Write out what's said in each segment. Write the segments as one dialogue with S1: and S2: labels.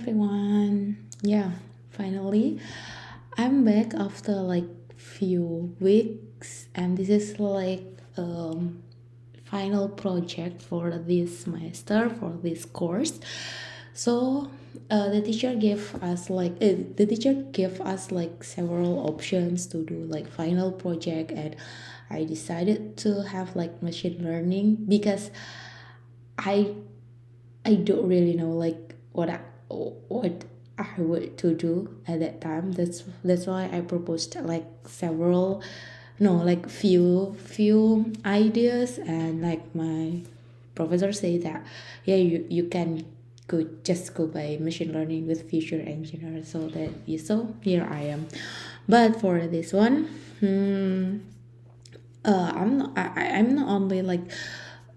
S1: everyone. Yeah, finally, I'm back after like few weeks, and this is like final project for this semester for this course. So the teacher gave us like several options to do like final project, and I decided to have like machine learning because I I don't really know like what I would to do at that time. That's why I proposed like several, no, like few ideas, and like my professor say that yeah, you can go by machine learning with future engineer. So that so here I am. But for this one, I'm not only like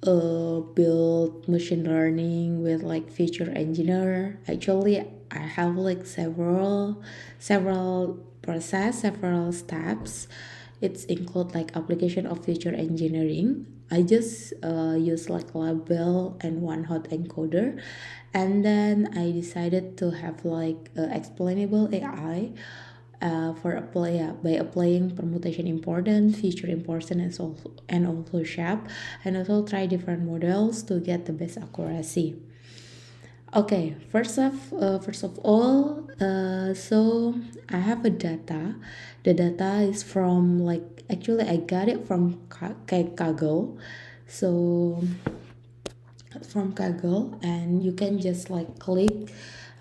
S1: build machine learning with like feature engineer. Actually, I have like several process, several steps. It's include like application of feature engineering. I just use like label and one hot encoder, and then I decided to have like explainable AI by applying permutation important, feature important, and also shape, and also try different models to get the best accuracy. Okay, first of all, so I have a data. The data is from like actually I got it from Kaggle, so from Kaggle, and you can just like click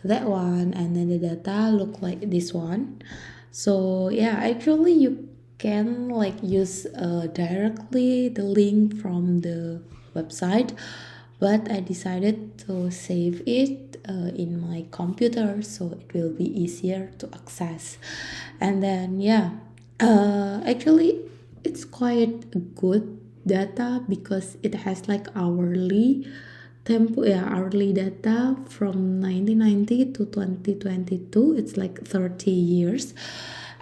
S1: that one, and then the data look like this one. So yeah, actually you can like use directly the link from the website, but I decided to save it in my computer so it will be easier to access. And then yeah, actually it's quite good data because it has like hourly data from 1990 to 2022. It's like 30 years,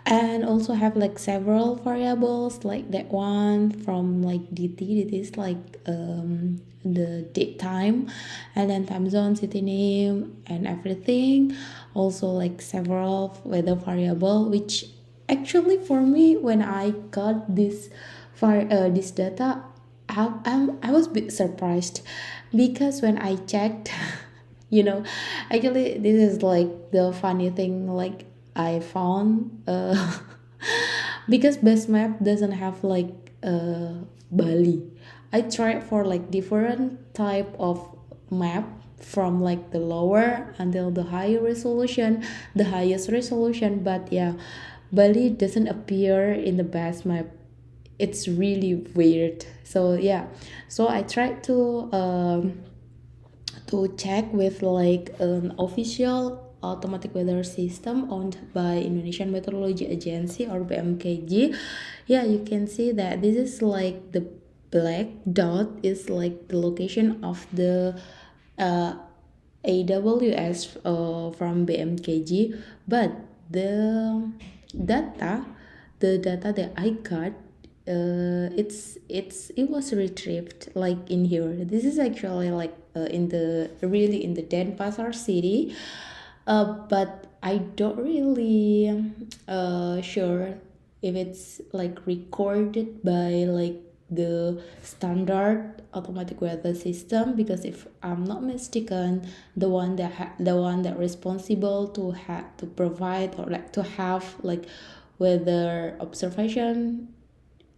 S1: and also have like several variables like that one from like dt is like the date time, and then time zone, city name, and everything. Also like several weather variable, which actually for me when I got this data, I was a bit surprised because when I checked, you know, actually this is like the funny thing like I found because best map doesn't have like Bali. I tried for like different type of map from like the lower until the higher resolution, the highest resolution, but yeah, Bali doesn't appear in the best map. It's really weird. So yeah, so I tried to check with like an official automatic weather system owned by Indonesian Meteorology Agency or BMKG. Yeah, you can see that this is like the black dot is like the location of the uh, AWS from BMKG, but the data the data that I got, it was retrieved like in here. This is actually like in the really in the Denpasar city, but I don't really sure if it's like recorded by like the standard automatic weather system, because if I'm not mistaken, the one that responsible to provide or like to have like weather observation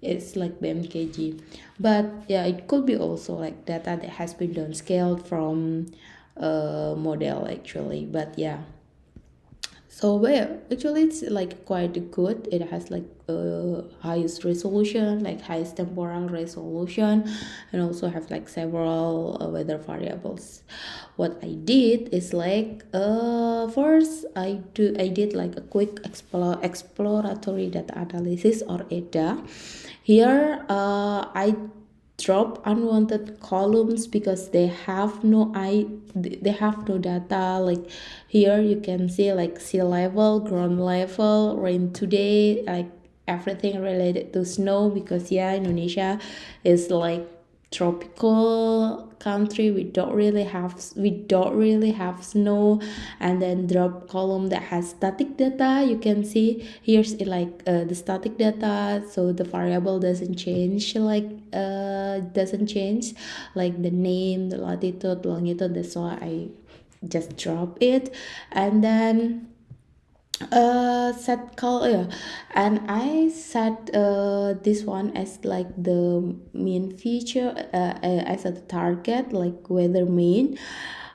S1: is like BMKG. But yeah, it could be also like data that has been downscaled from model actually. But yeah, so but yeah, actually it's like quite good. It has like highest resolution, like highest temporal resolution, and also have like several weather variables. What I did is like first I did like a quick exploratory data analysis or EDA. Here I drop unwanted columns because they have no data. Like here you can see like sea level, ground level, rain today, like everything related to snow, because yeah, Indonesia is like tropical country, we don't really have snow. And then drop column that has static data, you can see here's like the static data, so the variable doesn't change, like the name, the latitude, longitude. That's why I just drop it. And then set call, yeah. And I set this one as like the main feature, as a target, like weather main.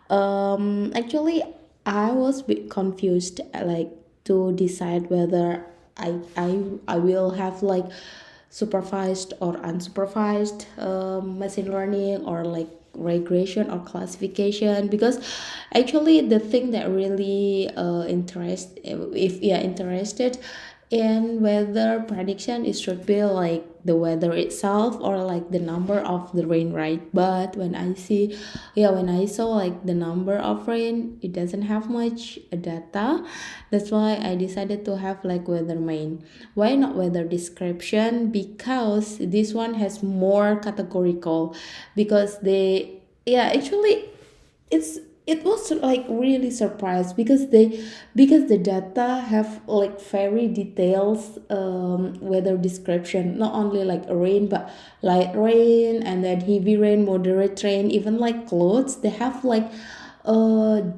S1: Actually, I was a bit confused, like to decide whether I will have like supervised or unsupervised machine learning, or like regression or classification. Because actually the thing that really if you're interested in weather prediction, it should be like the weather itself, or like the number of the rain, right? But when I saw like the number of rain, it doesn't have much data. That's why I decided to have like weather main. Why not weather description? Because this one has more categorical. Because actually, it's it was like really surprised, because the data have like very details weather description, not only like rain, but light rain, and then heavy rain, moderate rain, even like clothes. They have like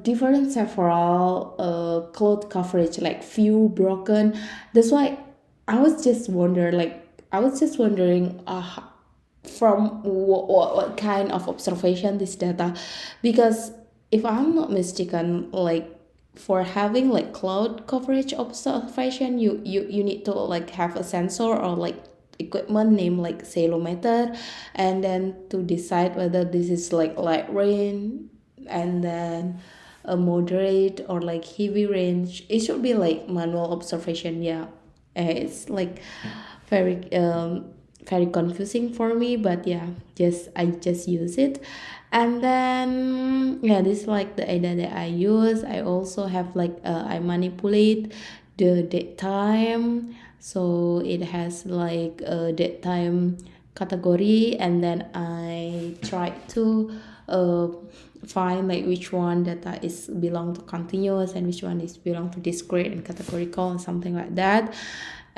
S1: different several cloth coverage, like few broken. That's why I was just wondering, from what kind of observation this data. Because if I'm not mistaken, like for having like cloud coverage observation, you need to like have a sensor, or like equipment named like ceilometer, and then to decide whether this is like light rain, and then a moderate or like heavy range. It should be like manual observation, yeah. It's like very very confusing for me, but yeah, I just use it. And then yeah, this is like the data that I use. I also have like I manipulate the date time, so it has like a date time category, and then I try to uh, find like which one data is belong to continuous, and which one is belong to discrete and categorical, and something like that.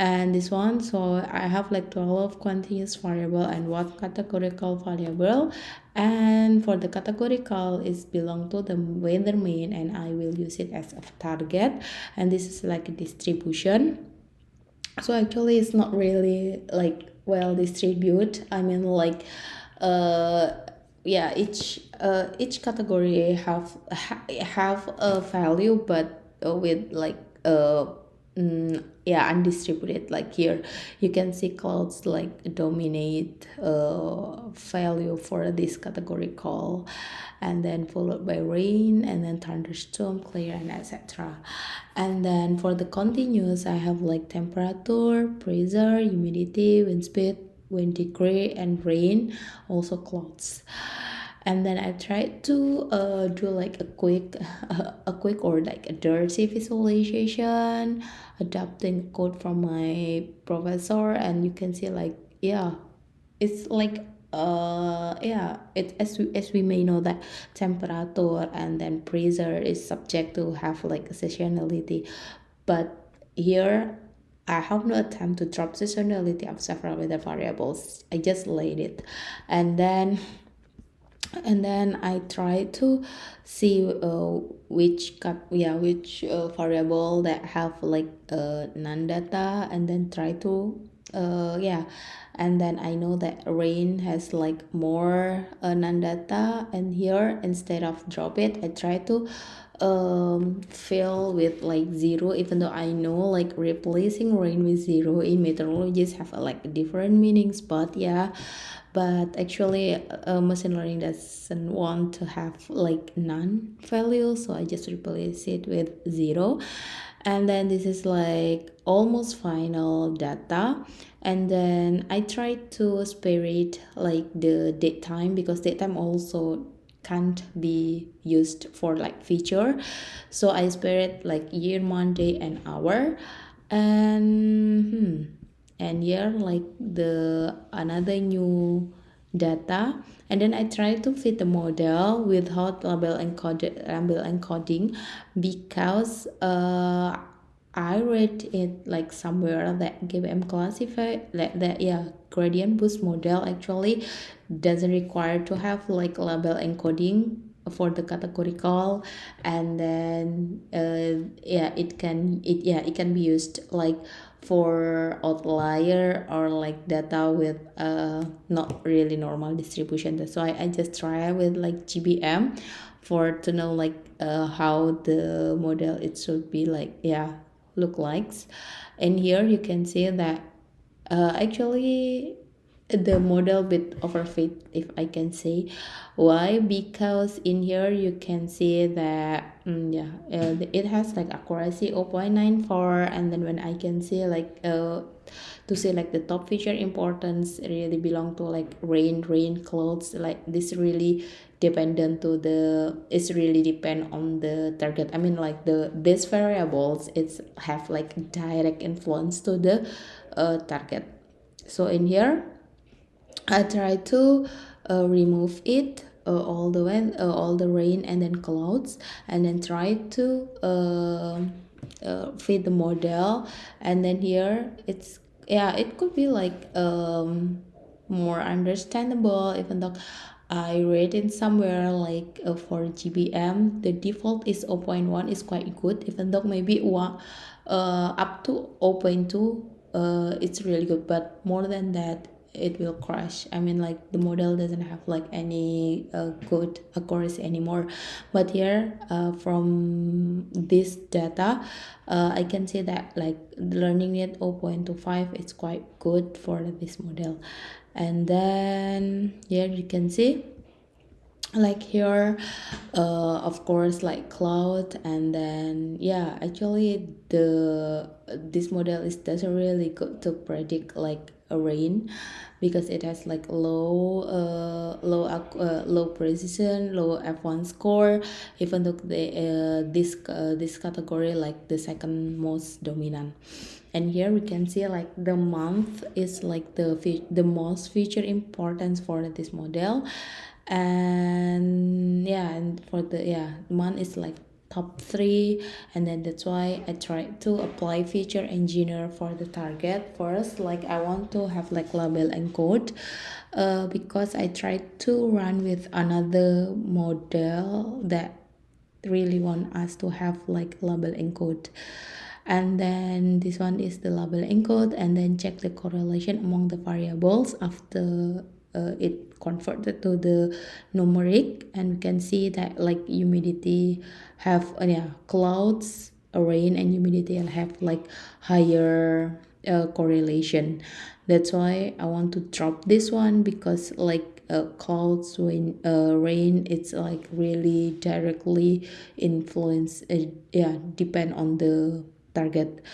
S1: And this one, so I have like 12 continuous variable and one categorical variable. And for the categorical, is belong to the weather main, and I will use it as a target. And this is like a distribution. So actually it's not really like well distributed. I mean, like uh yeah, each category have a value, but with like yeah, undistributed. Like here you can see clouds like dominate value for this categorical, and then followed by rain, and then thunderstorm, clear, and etc. And then for the continuous, I have like temperature, pressure, humidity, wind speed, wind degree, and rain, also clouds. And then I tried to do like a quick or like a dirty visualization, adapting code from my professor. And you can see like, yeah, it's like yeah, it as we may know that temperature and then pressure is subject to have like a seasonality. But here I have no attempt to drop seasonality of several weather variables. I just laid it. And then I try to see which variable that have like non data, and then try to yeah. And then I know that rain has like more non data, and here instead of drop it, I try to fill with like zero, even though I know like replacing rain with zero in meteorologists have like different meanings. But yeah, but actually machine learning doesn't want to have like none value, so I just replace it with zero. And then this is like almost final data. And then I try to spare it like the date time, because date time also can't be used for like feature. So I spare it like year, month, day, and hour. And yeah, like the another new data, and then I try to fit the model without label encoding, because I read it like somewhere that GBM classify that yeah, gradient boost model actually doesn't require to have like label encoding for the categorical. And then yeah, it can be used like for outlier or like data with not really normal distribution. That's why I just try with like GBM for to know like how the model it should be like, yeah, look likes. And here you can see that actually the model bit overfit, if I can say. Why? Because in here you can see that yeah, it has like accuracy 0.94, and then when I can see like to say like the top feature importance really belong to like rain clouds, like this really dependent to the, it's really depend on the target. I mean like these variables it's have like direct influence to the target. So in here I try to remove it, all the rain and then clouds, and then try to fit the model. And then here it's, yeah, it could be like more understandable, even though I read in somewhere like for GBM the default is 0.1 is quite good, even though maybe one up to 0.2 it's really good, but more than that it will crash. I mean like the model doesn't have like any good accuracy anymore. But here from this data I can say that like learning rate 0.25 it's quite good for this model. And then here you can see like here of course like cloud. And then yeah, actually this model is doesn't really good to predict like a rain, because it has like low precision, low F1 score, even though this category like the second most dominant. And here we can see like the month is like the most feature importance for this model. And yeah, and for the, yeah, month is like top 3. And then that's why I try to apply feature engineer for the target first. Like I want to have like label and code because I tried to run with another model that really want us to have like label encode. And then this one is the label encode, and then check the correlation among the variables after it converted to the numeric. And we can see that like humidity have yeah, clouds, rain and humidity have like higher correlation. That's why I want to drop this one, because like clouds, when rain, it's like really directly influence yeah, depend on the target.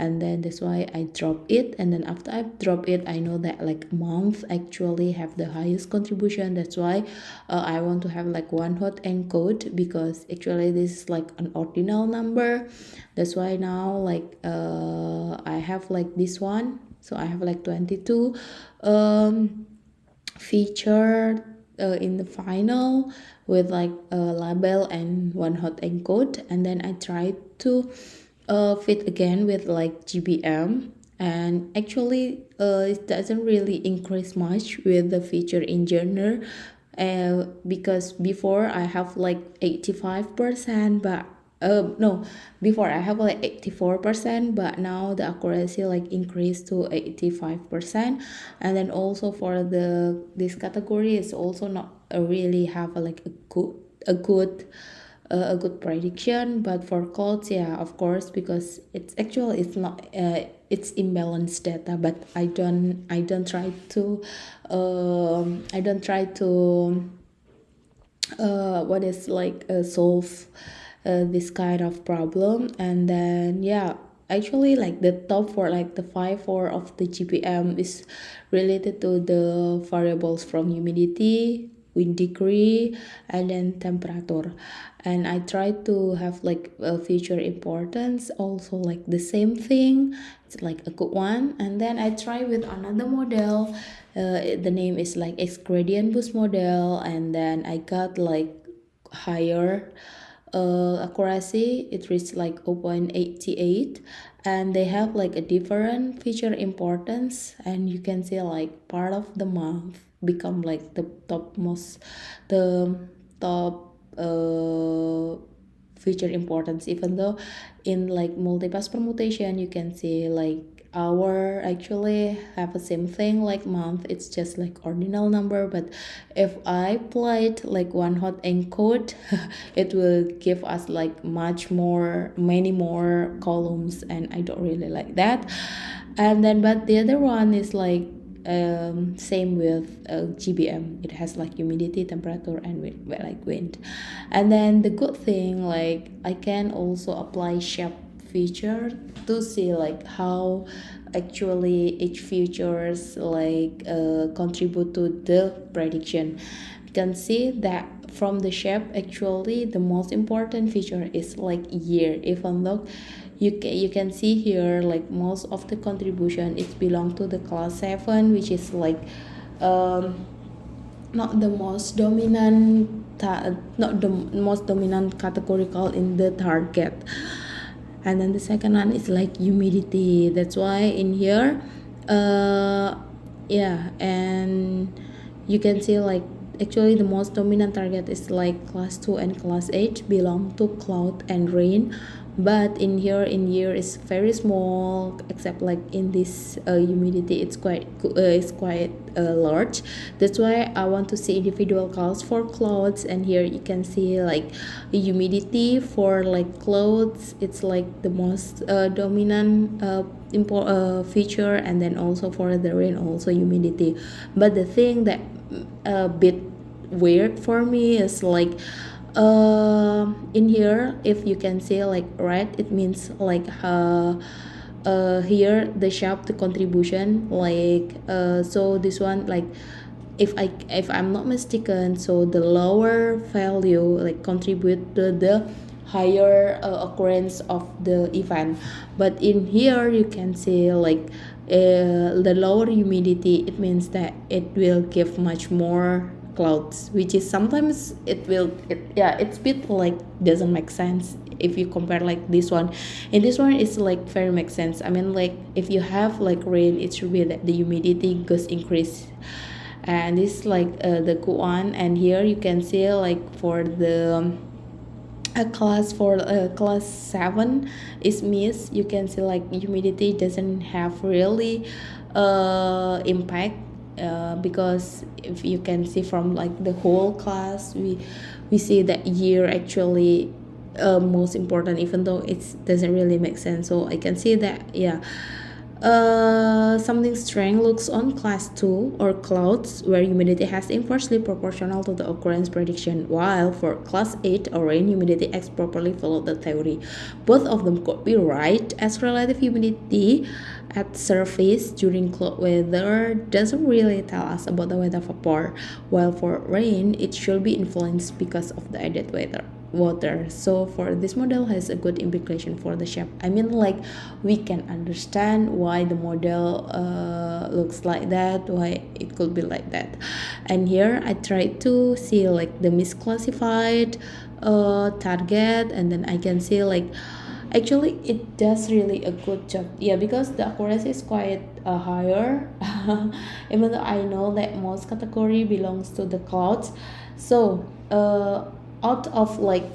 S1: And then that's why I drop it. And then after I drop it, I know that like month actually have the highest contribution. That's why I want to have like one hot encode, because actually this is like an ordinal number. That's why now like I have like this one, so I have like 22 feature in the final with like a label and one hot encode. And then I try to fit again with like GBM, and actually it doesn't really increase much with the feature engineer because before I have like 85%, but no, before I have like 84%, but now the accuracy like increased to 85%. And then also for the this category is also not really have like a good a good prediction. But for clouds, yeah, of course, because it's actually it's not it's imbalanced data. But I don't try to I don't try to what is like solve this kind of problem. And then yeah, actually like the top for like the 5 of the GPM is related to the variables from humidity, wind degree, and then temperature. And I try to have like a future importance also like the same thing. It's like a good one. And then I try with another model. The name is like X gradient boost model, and then I got like higher accuracy. It reached like 0.88, and they have like a different feature importance, and you can see like part of the month become like the top feature importance, even though in like multipass permutation you can see like hour actually have the same thing like month, it's just like ordinal number. But if I played like one hot encode it will give us like many more columns, and I don't really like that. And then but the other one is like same with GBM. It has like humidity, temperature, and wind. And then the good thing, like I can also apply shape feature to see like how actually each features like contribute to the prediction. You can see that from the shape actually the most important feature is like year, even though you can see here like most of the contribution is belong to the class 7, which is like um, not the most dominant not the most dominant categorical in the target. And then the second one is like humidity. That's why in here yeah, and you can see like actually the most dominant target is like class 2 and class 8 belong to cloud and rain. But in here in year is very small, except like in this humidity it's quite large. That's why I want to see individual calls for clouds. And here you can see like the humidity for like clouds, it's like the most dominant feature. And then also for the rain also humidity. But the thing that a bit weird for me is like in here if you can see like red, it means like here the sharp the contribution like so this one like if I'm not mistaken, so the lower value like contribute to the higher occurrence of the event. But in here you can see like the lower humidity, it means that it will give much more clouds, which is sometimes yeah, it's bit like doesn't make sense if you compare like this one. In this one it's like very makes sense. I mean like if you have like rain, it should be that the humidity goes increase, and this is like the good one. And here you can see like for the class 7 is miss. You can see like humidity doesn't have really impact because if you can see from like the whole class, we see that year actually most important, even though it doesn't really make sense. So I can see that yeah, something strange looks on class 2 or clouds where humidity has inversely proportional to the occurrence prediction, while for class 8 or rain humidity X properly follow the theory. Both of them could be right, as relative humidity at surface during cloud weather doesn't really tell us about the weather vapor, while for rain it should be influenced because of the added water. So for this model has a good implication for the shape. I mean like we can understand why the model looks like that, why it could be like that. And here I try to see like the misclassified target, and then I can see like actually it does really a good job, yeah, because the accuracy is quite higher even though I know that most category belongs to the clouds. So out of like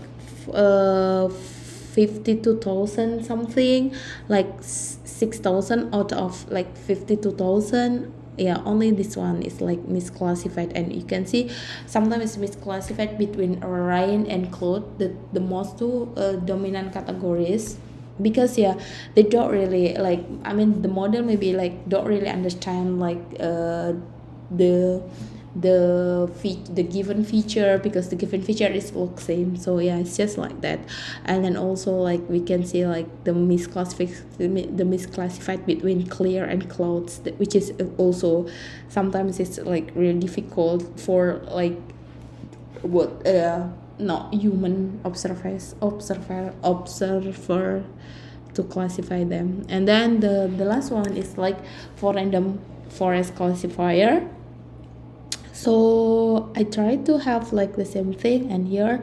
S1: 52,000 something, like 6,000 out of like 52,000, yeah, only this one is like misclassified. And you can see sometimes it's misclassified between rain and cloud, the most two dominant categories, because yeah, they don't really like, I mean the model maybe like don't really understand like the the given feature, because the given feature is look same. So yeah, it's just like that. And then also like we can see like the misclassified between clear and clouds, which is also sometimes it's like really difficult for like what not human observer to classify them. And then the last one is like for random forest classifier. So I try to have like the same thing, and here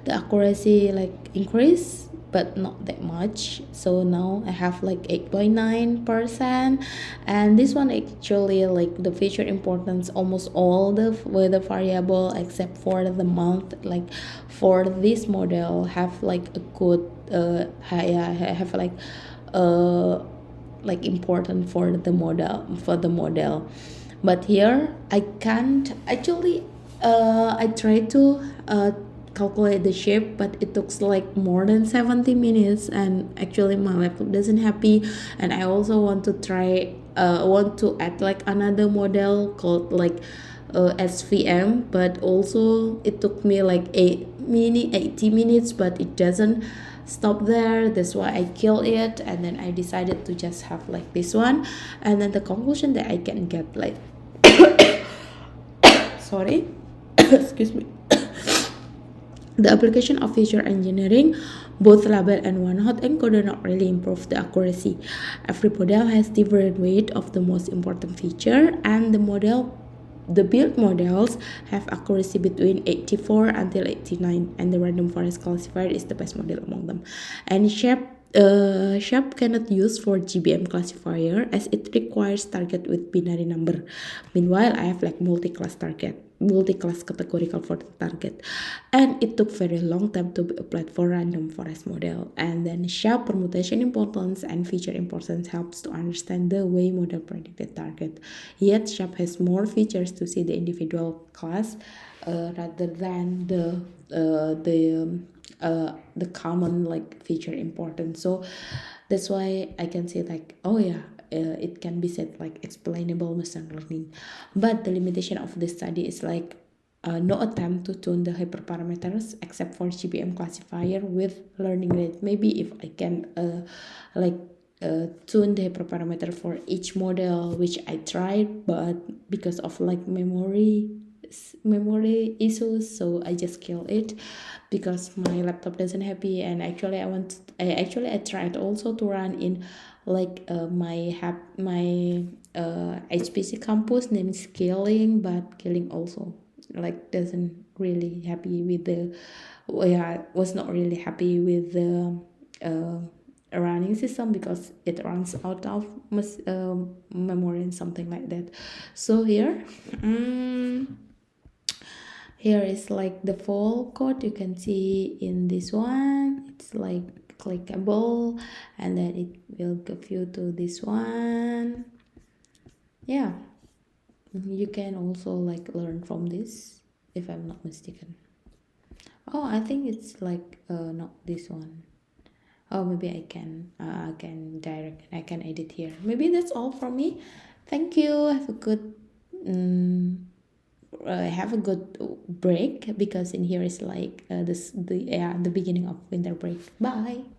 S1: the accuracy like increase but not that much. So now I have like 8.9%, and this one actually like the feature importance almost all the weather variable except for the month, like for this model have like a good have like important for the model. But here I can't actually I tried to calculate the shape, but it took like more than 70 minutes, and actually my laptop doesn't happy. And I also want to try want to add like another model called like SVM, but also it took me like 80 minutes, but it doesn't stop there. That's why I kill it, and then I decided to just have like this one. And then the conclusion that I can get like sorry excuse me, the application of feature engineering, both label and one-hot encoder not really improve the accuracy. Every model has different weight of the most important feature, and the build models have accuracy between 84 until 89, and the random forest classifier is the best model among them. And shape cannot use for GBM classifier as it requires target with binary number. Meanwhile, I have like multi-class categorical for the target, and it took very long time to be applied for random forest model. And then shape permutation importance and feature importance helps to understand the way model predicted target. Yet shape has more features to see the individual class rather than the common like feature importance. So that's why I can say like, oh yeah, it can be said like explainable machine learning. But the limitation of this study is like no attempt to tune the hyperparameters except for GBM classifier with learning rate. Maybe if I can tune the hyperparameter for each model, which I tried, but because of like memory issues, so I just kill it because my laptop doesn't happy. And actually I tried also to run in like my HPC campus named scaling, but scaling also like doesn't really happy with the was not really happy with the uh, running system because it runs out of memory and something like that. So here is like the full code you can see in this one. It's like clickable, and then it will give you to this one. Yeah, you can also like learn from this if I'm not mistaken. Oh, I think it's like not this one. Oh, maybe I can direct and I can edit here. Maybe that's all from me. Thank you. Have a good break, because in here is like the beginning of winter break. Bye.